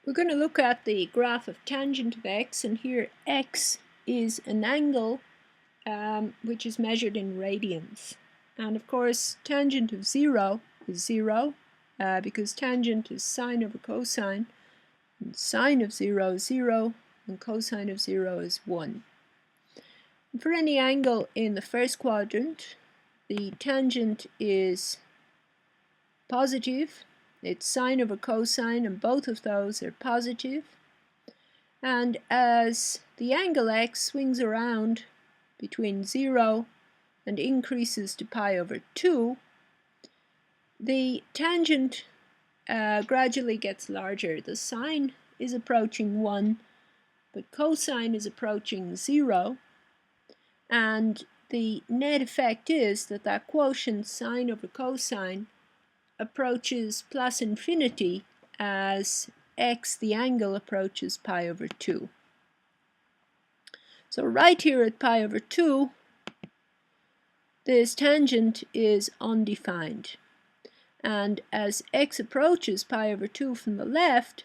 We're going to look at the graph of tangent of x, and here x is an angle which is measured in radians. And of course tangent of 0 is 0 because tangent is sine over cosine, and sine of 0 is 0 and cosine of 0 is 1. And for any angle in the first quadrant, the tangent is positive. It's sine over cosine, and both of those are positive. And as the angle x swings around between 0 and increases to pi over 2, the tangent gradually gets larger. The sine is approaching 1, but cosine is approaching 0. And the net effect is that that quotient sine over cosine approaches plus infinity as x, the angle, approaches pi over 2. So right here at pi over 2, this tangent is undefined. And as x approaches pi over 2 from the left,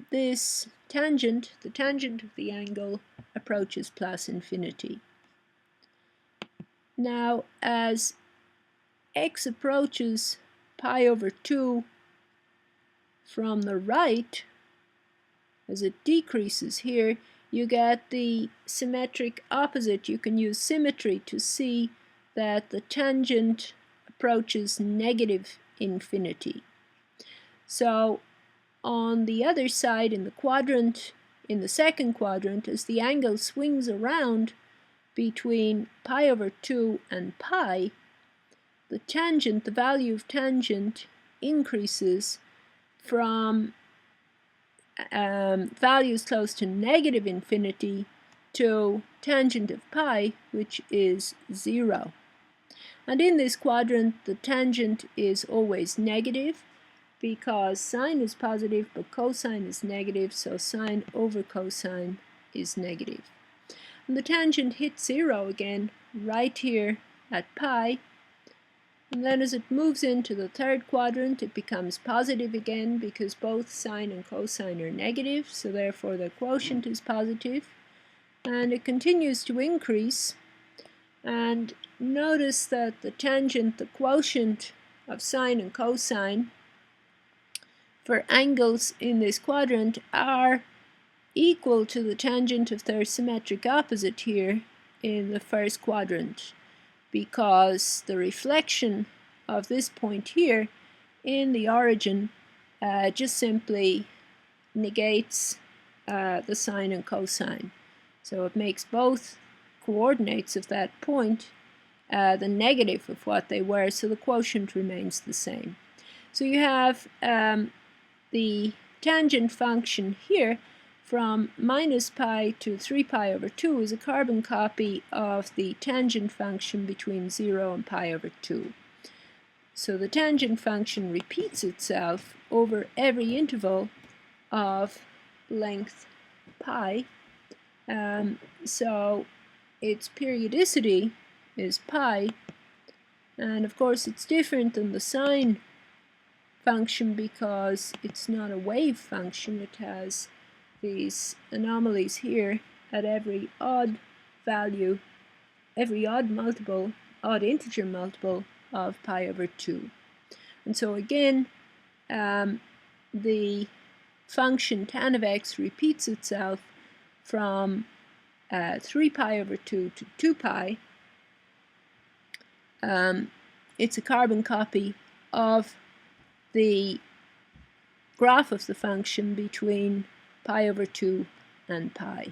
this tangent, the tangent of the angle, approaches plus infinity. Now, as x approaches pi over 2 from the right, as it decreases here, you get the symmetric opposite. You can use symmetry to see that the tangent approaches negative infinity. So on the other side, in the quadrant, in the second quadrant, as the angle swings around between pi over 2 and pi, the tangent, the value of tangent, increases from values close to negative infinity to tangent of pi, which is 0. And in this quadrant, the tangent is always negative because sine is positive but cosine is negative, so sine over cosine is negative. And the tangent hits 0 again right here at pi. And then as it moves into the third quadrant, it becomes positive again because both sine and cosine are negative, so therefore the quotient is positive. And it continues to increase. And notice that the tangent, the quotient of sine and cosine for angles in this quadrant are equal to the tangent of their symmetric opposite here in the first quadrant, because the reflection of this point here in the origin just simply negates the sine and cosine. So it makes both coordinates of that point the negative of what they were, so the quotient remains the same. So you have the tangent function here from minus pi to 3 pi over 2 is a carbon copy of the tangent function between 0 and pi over 2. So the tangent function repeats itself over every interval of length pi. So its periodicity is pi, and of course it's different than the sine function because it's not a wave function. It has these anomalies here at every odd value, every odd multiple, odd integer multiple of pi over 2. And so again, the function tan of x repeats itself from 3 pi over 2 to 2 pi. It's a carbon copy of the graph of the function between pi over 2 and pi.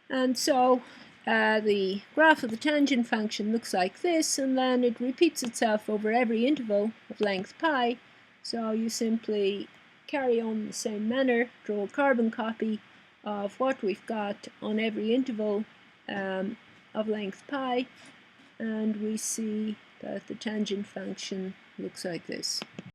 And so the graph of the tangent function looks like this, and then it repeats itself over every interval of length pi. So you simply carry on in the same manner, draw a carbon copy of what we've got on every interval of length pi, and we see that the tangent function looks like this.